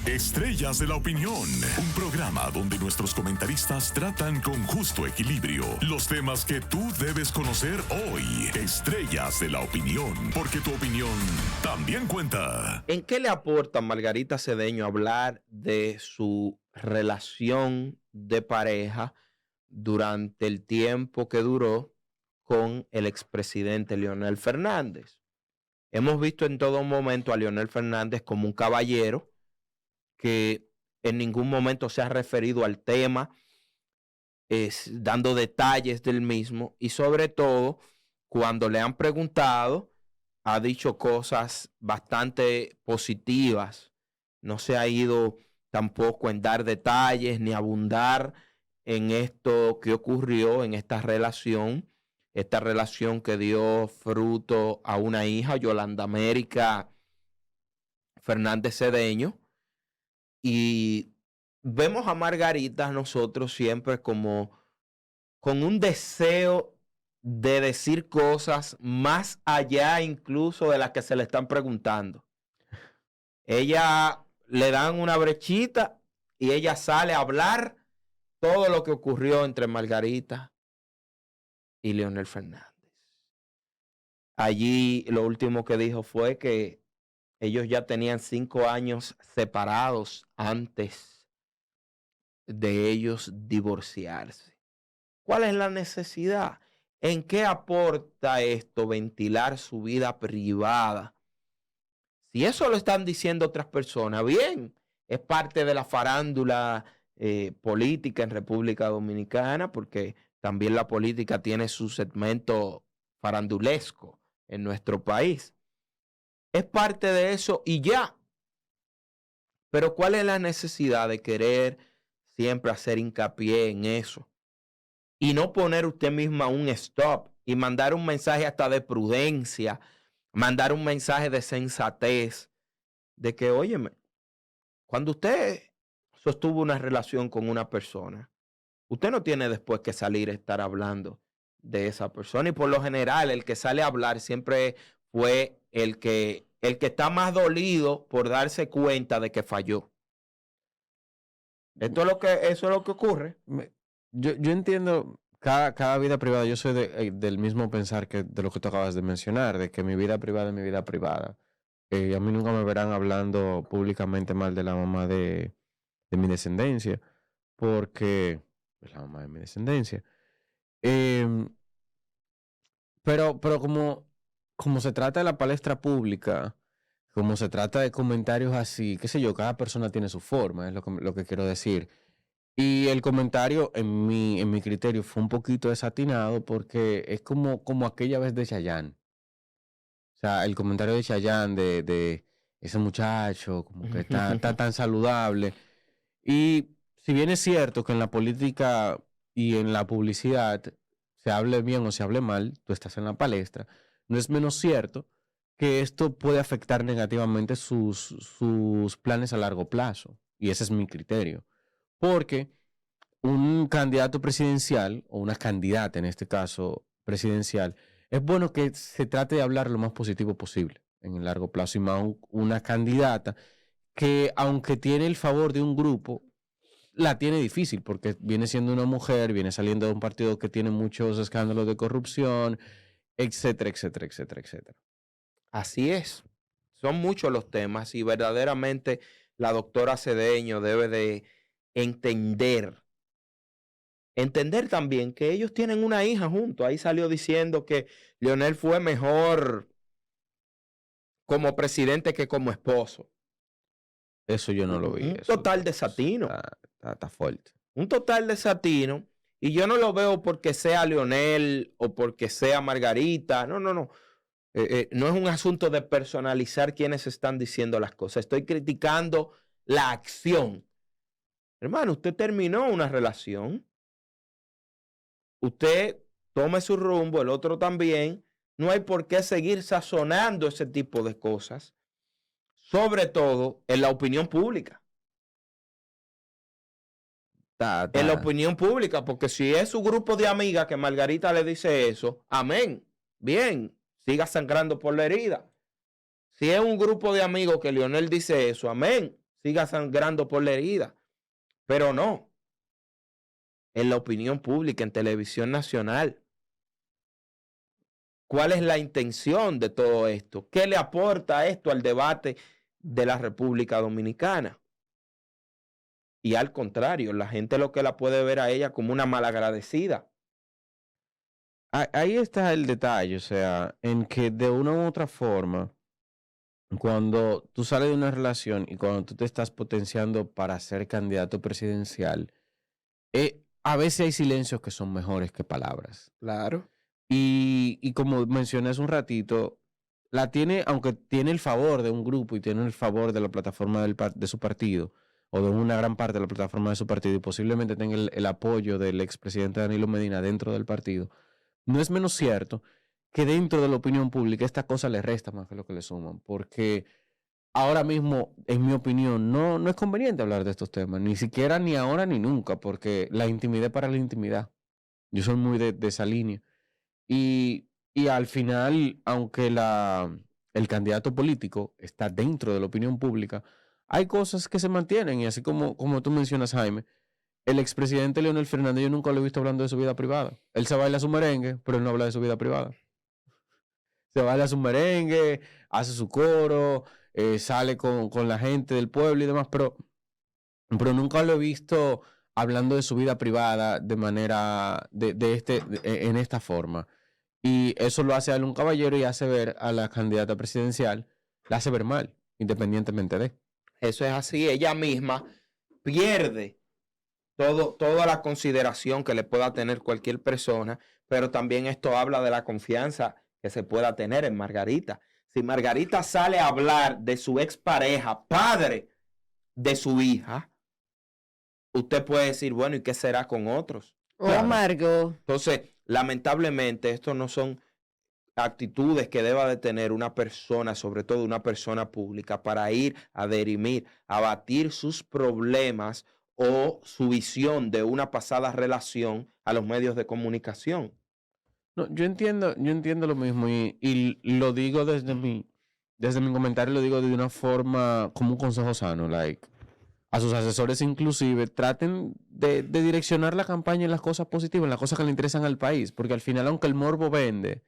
Estrellas de la Opinión, un programa donde nuestros comentaristas tratan con justo equilibrio los temas que tú debes conocer hoy. Estrellas de la Opinión, porque tu opinión también cuenta. ¿En qué le aporta a Margarita Cedeño hablar de su relación de pareja durante el tiempo que duró con el expresidente Leonel Fernández? Hemos visto en todo momento a Leonel Fernández como un caballero que en ningún momento se ha referido al tema, dando detalles del mismo, y sobre todo cuando le han preguntado ha dicho cosas bastante positivas. No se ha ido tampoco en dar detalles ni abundar en esto que ocurrió en esta relación que dio fruto a una hija, Yolanda América Fernández Cedeño. Y vemos a Margarita nosotros siempre como con un deseo de decir cosas más allá incluso de las que se le están preguntando. Ella le dan una brechita y ella sale a hablar todo lo que ocurrió entre Margarita y Leonel Fernández. Allí lo último que dijo fue que ellos ya tenían 5 años separados antes de ellos divorciarse. ¿Cuál es la necesidad? ¿En qué aporta esto ventilar su vida privada? Si eso lo están diciendo otras personas, bien, es parte de la farándula política en República Dominicana, porque también la política tiene su segmento farandulesco en nuestro país. Es parte de eso y ya. Pero ¿cuál es la necesidad de querer siempre hacer hincapié en eso? Y no poner usted misma un stop y mandar un mensaje hasta de prudencia, mandar un mensaje de sensatez, de que, óyeme, cuando usted sostuvo una relación con una persona, usted no tiene después que salir a estar hablando de esa persona. Y por lo general, el que sale a hablar siempre fue el que está más dolido por darse cuenta de que falló. Eso es lo que ocurre. Yo entiendo cada vida privada. Yo soy del mismo pensar que de lo que tú acabas de mencionar, de que mi vida privada es mi vida privada. A mí nunca me verán hablando públicamente mal de la mamá de mi descendencia, porque es la mamá de mi descendencia. Pero como se trata de la palestra pública, como se trata de comentarios así, qué sé yo, cada persona tiene su forma, es lo que quiero decir. Y el comentario, en mi criterio, fue un poquito desatinado porque es como aquella vez de Chayanne. O sea, el comentario de Chayanne de ese muchacho, como que está tan saludable. Y si bien es cierto que en la política y en la publicidad se hable bien o se hable mal, tú estás en la palestra, no es menos cierto que esto puede afectar negativamente sus planes a largo plazo. Y ese es mi criterio. Porque un candidato presidencial, o una candidata en este caso presidencial, es bueno que se trate de hablar lo más positivo posible en el largo plazo. Y más una candidata que, aunque tiene el favor de un grupo, la tiene difícil porque viene siendo una mujer, viene saliendo de un partido que tiene muchos escándalos de corrupción, etcétera, etcétera, etcétera, etcétera. Así es. Son muchos los temas y verdaderamente la doctora Cedeño debe de entender también que ellos tienen una hija juntos. Ahí salió diciendo que Leonel fue mejor como presidente que como esposo. Eso yo no lo vi. Un total desatino. Está fuerte. Un total desatino. Y yo no lo veo porque sea Leonel o porque sea Margarita. No. No es un asunto de personalizar quienes están diciendo las cosas. Estoy criticando la acción. Hermano, usted terminó una relación. Usted tome su rumbo, el otro también. No hay por qué seguir sazonando ese tipo de cosas. Sobre todo en la opinión pública. En la opinión pública, porque si es su grupo de amigas que Margarita le dice eso, amén, bien, siga sangrando por la herida. Si es un grupo de amigos que Leonel dice eso, amén, siga sangrando por la herida. Pero no, en la opinión pública, en televisión nacional. ¿Cuál es la intención de todo esto? ¿Qué le aporta esto al debate de la República Dominicana? Y al contrario, la gente lo que la puede ver a ella como una malagradecida. Ahí está el detalle, o sea, en que de una u otra forma, cuando tú sales de una relación y cuando tú te estás potenciando para ser candidato presidencial, a veces hay silencios que son mejores que palabras. Claro. Y como mencioné hace un ratito, la tiene, aunque tiene el favor de un grupo y tiene el favor de la plataforma de su partido, o de una gran parte de la plataforma de su partido, y posiblemente tenga el apoyo del expresidente Danilo Medina dentro del partido, no es menos cierto que dentro de la opinión pública esta cosa le resta más que lo que le suman, porque ahora mismo, en mi opinión, no es conveniente hablar de estos temas, ni siquiera ni ahora ni nunca, porque la intimidad para la intimidad. Yo soy muy de esa línea. Y al final, aunque el candidato político está dentro de la opinión pública, hay cosas que se mantienen. Y así como tú mencionas, Jaime, el expresidente Leonel Fernández, yo nunca lo he visto hablando de su vida privada. Él se baila su merengue, pero él no habla de su vida privada. Se baila su merengue, hace su coro, sale con la gente del pueblo y demás, pero nunca lo he visto hablando de su vida privada de manera, en esta forma. Y eso lo hace a él un caballero y hace ver a la candidata presidencial, la hace ver mal, independientemente de. Eso es así. Ella misma pierde toda la consideración que le pueda tener cualquier persona, pero también esto habla de la confianza que se pueda tener en Margarita. Si Margarita sale a hablar de su expareja, padre de su hija, usted puede decir, bueno, ¿y qué será con otros? Claro. Margot. Entonces, lamentablemente, esto no son actitudes que deba de tener una persona, sobre todo una persona pública, para ir a dirimir, a batir sus problemas o su visión de una pasada relación a los medios de comunicación. No, yo entiendo lo mismo y lo digo desde mi comentario, lo digo de una forma como un consejo sano, like, a sus asesores inclusive, traten de direccionar la campaña en las cosas positivas, en las cosas que le interesan al país, porque al final, aunque el morbo vende,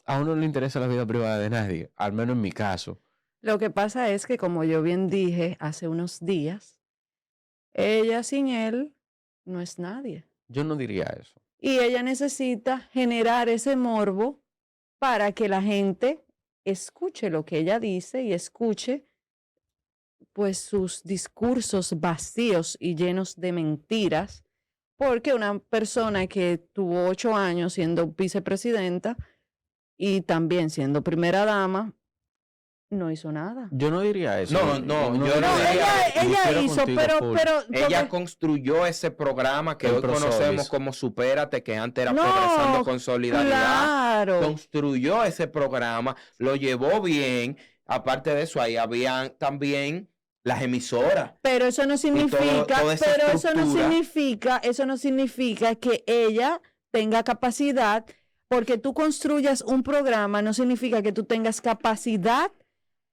a uno no le interesa la vida privada de nadie, al menos en mi caso. Lo que pasa es que, como yo bien dije hace unos días, ella sin él no es nadie. Yo no diría eso. Y ella necesita generar ese morbo para que la gente escuche lo que ella dice y escuche pues sus discursos vacíos y llenos de mentiras, porque una persona que tuvo 8 años siendo vicepresidenta y también siendo primera dama, no hizo nada. Yo no diría eso. No, yo no diría eso. Ella hizo, pero ella construyó ese programa que hoy conocemos como Supérate, que antes era No, Progresando con Solidaridad. claro. Construyó ese programa, lo llevó bien. Aparte de eso, ahí habían también las emisoras. Pero eso no significa, toda esa pero eso estructura. no significa que ella tenga capacidad, porque tú construyas un programa no significa que tú tengas capacidad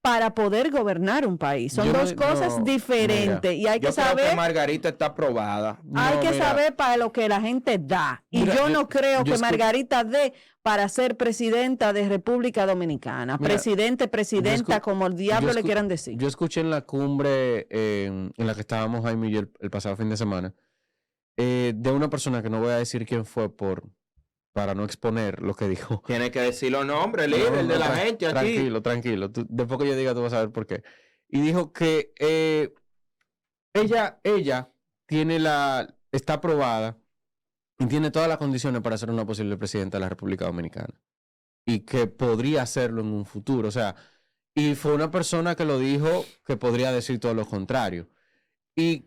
para poder gobernar un país. Son dos cosas diferentes. Y hay que Creo saber que Margarita está aprobada. Hay que saber para lo que la gente da. Y yo no creo que Margarita dé para ser presidenta de República Dominicana. Presidenta, como el diablo le quieran decir. Yo escuché en la cumbre en la que estábamos Jaime y yo el pasado fin de semana, de una persona que no voy a decir quién fue para no exponer lo que dijo. Tiene que decir los nombres, líder de la gente aquí. Tranquilo. Después que yo diga, tú vas a ver por qué. Y dijo que ella está aprobada y tiene todas las condiciones para ser una posible presidenta de la República Dominicana. Y que podría hacerlo en un futuro. O sea, y fue una persona que lo dijo que podría decir todo lo contrario. Y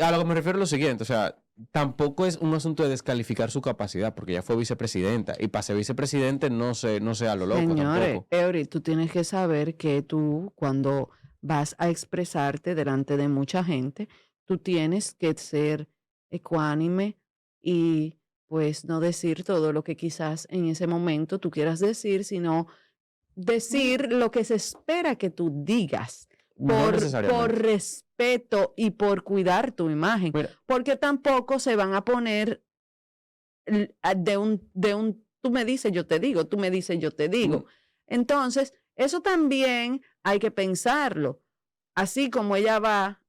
a lo que me refiero es lo siguiente, o sea, tampoco es un asunto de descalificar su capacidad, porque ella fue vicepresidenta, y para ser vicepresidente no sea lo loco. Señores, tampoco. Eury, tú tienes que saber que tú, cuando vas a expresarte delante de mucha gente, tú tienes que ser ecuánime y pues no decir todo lo que quizás en ese momento tú quieras decir, sino decir lo que se espera que tú digas. No necesariamente. por respeto y por cuidar tu imagen. Mira, Porque tampoco se van a poner de un tú me dices, yo te digo, tú me dices, yo te digo. Entonces, eso también hay que pensarlo. Así como ella va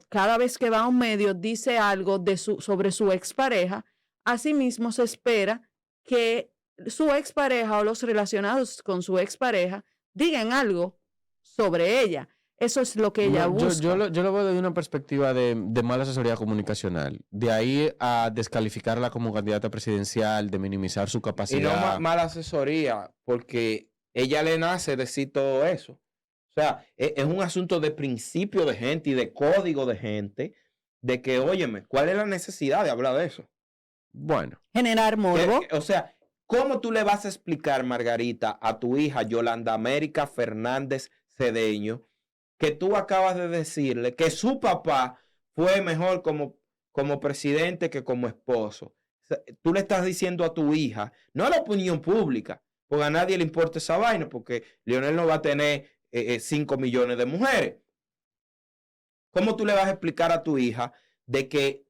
cada vez que va a un medio, dice algo sobre su expareja, asimismo se espera que su expareja o los relacionados con su expareja digan algo sobre ella. Eso es lo que ella busca. Yo lo veo desde una perspectiva de mala asesoría comunicacional. De ahí a descalificarla como candidata presidencial, de minimizar su Y no capacidad. mala asesoría, porque ella le nace decir todo eso. O sea, es un asunto de principio de gente y de código de gente, de que, óyeme, ¿cuál es la necesidad de hablar de eso? Bueno, Generar morbo. O sea, ¿cómo tú le vas a explicar, Margarita, a tu hija Yolanda América Fernández Cedeño, que tú acabas de decirle que su papá fue mejor como presidente que como esposo? O sea, tú le estás diciendo a tu hija, no a la opinión pública, porque a nadie le importa esa vaina, porque Leonel no va a tener 5 millones de mujeres. ¿Cómo tú le vas a explicar a tu hija de que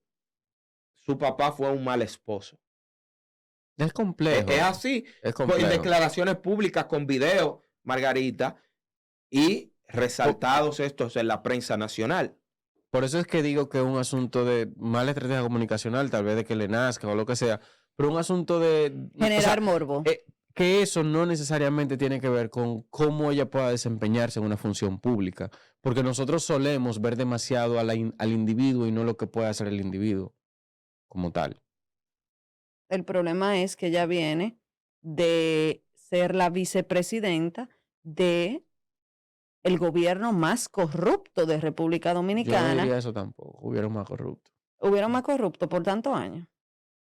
su papá fue un mal esposo? es complejo. Es así. Es En complejo. declaraciones públicas con video, Margarita, y resaltados estos en la prensa nacional. Por eso es que digo que es un asunto de mala estrategia comunicacional, tal vez de que le nazca o lo que sea, pero un asunto de... Generar morbo. Que eso no necesariamente tiene que ver con cómo ella pueda desempeñarse en una función pública, porque nosotros solemos ver demasiado al individuo y no lo que puede hacer el individuo como tal. El problema es que ella viene de ser la vicepresidenta de el gobierno más corrupto de República Yo no Dominicana. diría eso tampoco, hubieron más corruptos. Hubieron más corruptos por tantos años.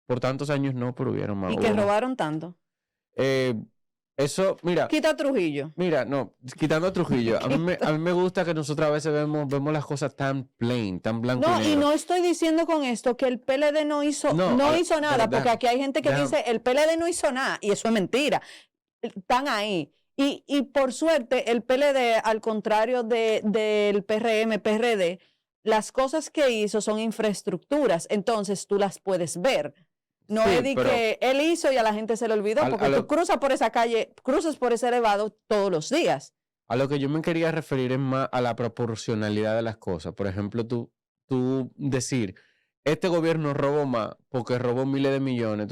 Por tantos años no, pero hubieron más. Y que robaron tanto. Eso, mira, Quita a Trujillo. no, quitando a Trujillo, a mí me gusta que nosotros a veces vemos las cosas tan plain, tan blanco No, y y negro. no estoy diciendo con esto que el PLD no hizo nada, porque aquí hay gente que dice el PLD no hizo nada, y eso es mentira. Están ahí. Y por suerte, el PLD, al contrario del PRM, PRD, las cosas que hizo son infraestructuras, entonces tú las puedes ver. No Sí, es de pero que él hizo y a la gente se le olvidó, porque tú cruzas por esa calle, cruzas por ese elevado todos los días. A lo que yo me quería referir es más a la proporcionalidad de las cosas. Por ejemplo, tú decir, este gobierno robó más porque robó miles de millones.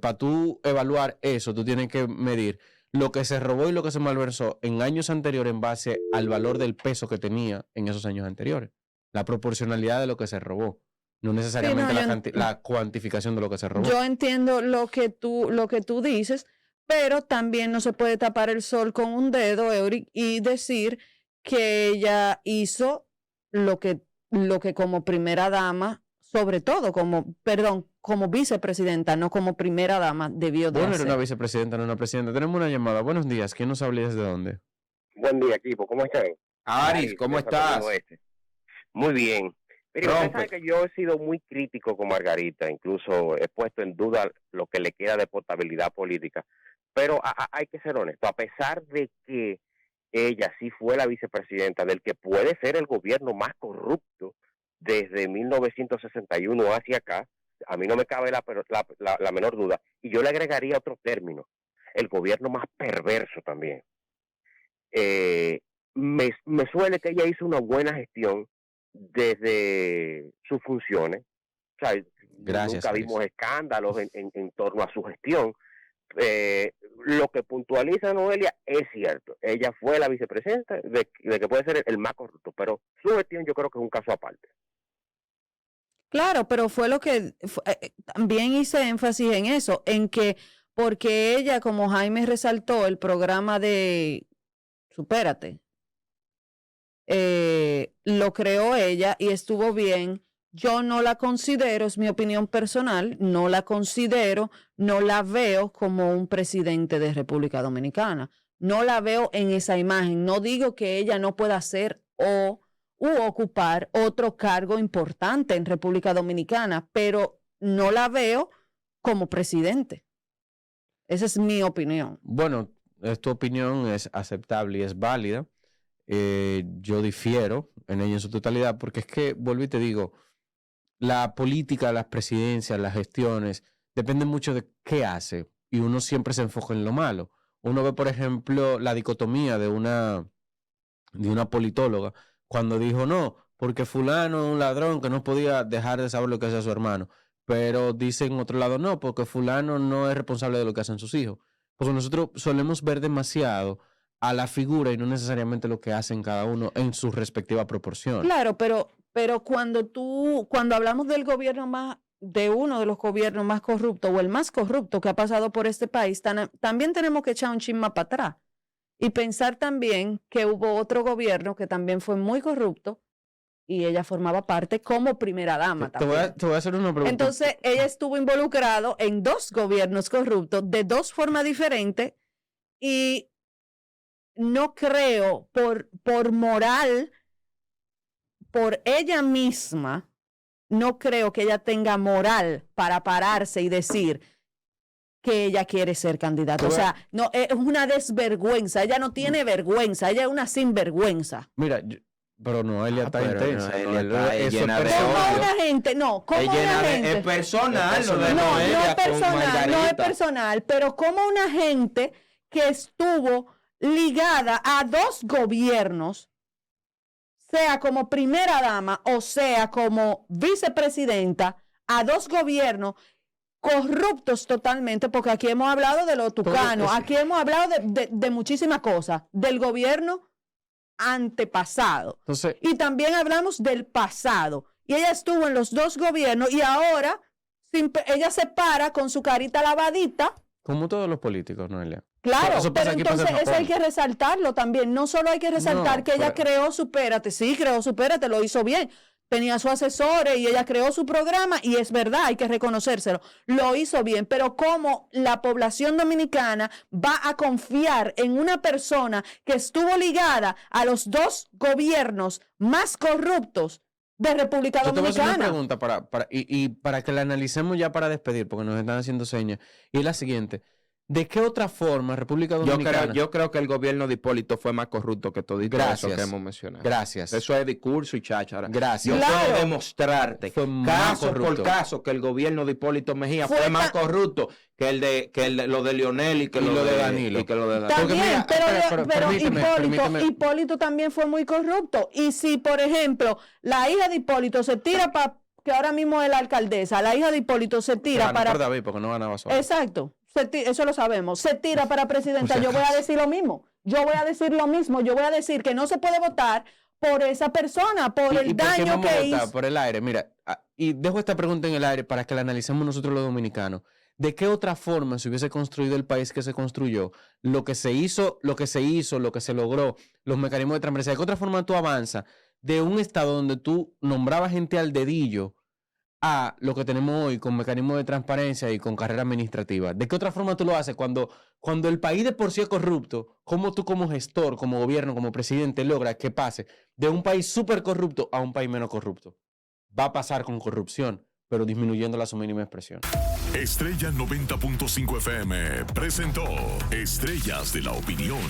Para tú evaluar eso, tú tienes que medir lo que se robó y lo que se malversó en años anteriores en base al valor del peso que tenía en esos años anteriores. La proporcionalidad de lo que se robó. No necesariamente la cuantificación de lo que se robó. Yo entiendo lo que tú dices, pero también no se puede tapar el sol con un dedo, Euric, y decir que ella hizo lo que como primera dama, sobre todo como vicepresidenta, no como primera dama, debió de Bueno, hacer. era una vicepresidenta, no una presidenta. Tenemos una llamada. Buenos días. ¿Quién nos habla y desde dónde? Buen día, equipo. ¿Cómo están? Aris, ¿cómo estás? Muy bien. Mire, usted sabe que yo he sido muy crítico con Margarita, incluso he puesto en duda lo que le queda de portabilidad política, pero hay que ser honesto, a pesar de que ella sí fue la vicepresidenta del que puede ser el gobierno más corrupto desde 1961 hacia acá, a mí no me cabe la menor duda, y yo le agregaría otro término, el gobierno más perverso también. Me suele que ella hizo una buena gestión desde sus funciones. O sea, Gracias, nunca vimos escándalos en torno a su gestión. Lo que puntualiza Noelia es cierto. Ella fue la vicepresidenta de que puede ser el más corrupto, pero su gestión yo creo que es un caso aparte. Claro, pero fue lo que también hice énfasis en eso, en que porque ella, como Jaime resaltó, el programa de Supérate, lo creó ella y estuvo bien. Yo no la considero, es mi opinión personal, no la considero, no la veo como un presidente de República Dominicana. No la veo en esa imagen. No digo que ella no pueda hacer u ocupar otro cargo importante en República Dominicana, pero no la veo como presidente. Esa es mi opinión. Bueno, tu opinión es aceptable y es válida. yo difiero en ella en su totalidad, porque es que, vuelvo y te digo, la política, las presidencias, las gestiones, dependen mucho de qué hace, y uno siempre se enfoca en lo malo. Uno ve, por ejemplo, la dicotomía de una politóloga cuando dijo no, porque fulano es un ladrón que no podía dejar de saber lo que hacía su hermano. Pero dice en otro lado no, porque fulano no es responsable de lo que hacen sus hijos. Porque nosotros solemos ver demasiado a la figura y no necesariamente lo que hacen cada uno en su respectiva proporción. Claro, pero cuando hablamos del gobierno de uno de los gobiernos más corruptos o el más corrupto que ha pasado por este país, también tenemos que echar un chisme para atrás y pensar también que hubo otro gobierno que también fue muy corrupto y ella formaba parte como primera dama también. Te voy a hacer una pregunta. Entonces, ella estuvo involucrado en 2 gobiernos corruptos de 2 formas diferentes y no creo por moral, por ella misma, no creo que ella tenga moral para pararse y decir que ella quiere ser candidata. O sea, no, es una desvergüenza. Ella no tiene vergüenza. Ella es una sinvergüenza. Mira, pero Noelia está intensa. Noelia está llena de ¿Cómo odio. una gente? No, ¿cómo una gente? Es personal lo de No, no Noelia es con personal, Margarita. no es personal, pero como una gente que estuvo ligada a 2 gobiernos, sea como primera dama o sea como vicepresidenta, a 2 gobiernos corruptos totalmente, porque aquí hemos hablado de lo tucano, aquí hemos hablado de muchísimas cosas, del gobierno antepasado. Entonces, Y también hablamos del pasado. Y ella estuvo en los 2 gobiernos y ahora ella se para con su carita lavadita. como todos los políticos, Noelia. Claro, Eso pasa pero aquí, entonces pasa en eso hay Japón. que resaltarlo también. No solo hay que resaltar No, que ella pero- creó Supérate, sí, creó Supérate, lo hizo bien. Tenía sus asesores y ella creó su programa y es verdad, hay que reconocérselo. Lo hizo bien, pero ¿cómo la población dominicana va a confiar en una persona que estuvo ligada a los 2 gobiernos más corruptos de República Yo te voy a hacer una Dominicana? pregunta para que la analicemos ya para despedir, porque nos están haciendo señas. Y es la siguiente. ¿De qué otra forma República Dominicana? Yo creo que el gobierno de Hipólito fue más corrupto que todo eso Gracias. que hemos mencionado. Gracias. Eso es discurso y cháchara. Gracias. Yo Claro. puedo demostrarte Fue más caso corrupto. por caso que el gobierno de Hipólito Mejía Fue fue más ta- corrupto que lo de Lionel y que Y lo lo de de Danilo. y que lo de Danilo. Porque También, mira, pero permíteme. Hipólito también fue muy corrupto. Y si, por ejemplo, la hija de Hipólito se tira para, que ahora mismo es la alcaldesa, la hija de Hipólito se tira Ganó para... por David, porque no ganaba solo. Exacto, eso lo sabemos. Se tira para presidenta, yo voy a decir lo mismo. Yo voy a decir lo mismo. Yo voy a decir que no se puede votar por esa persona, por el ¿Y por qué daño vamos a que votar? hizo. Por el aire. Mira, y dejo esta pregunta en el aire para que la analicemos nosotros los dominicanos. ¿De qué otra forma se hubiese construido el país que se construyó? Lo que se hizo, lo que se logró, los mecanismos de transparencia. ¿De qué otra forma tú avanzas de un estado donde tú nombrabas gente al dedillo a lo que tenemos hoy con mecanismos de transparencia y con carrera administrativa? ¿De qué otra forma tú lo haces cuando el país de por sí es corrupto? ¿Cómo tú como gestor, como gobierno, como presidente logras que pase de un país súper corrupto a un país menos corrupto? Va a pasar con corrupción, pero disminuyendo la su mínima expresión. Estrella 90.5 FM presentó Estrellas de la Opinión.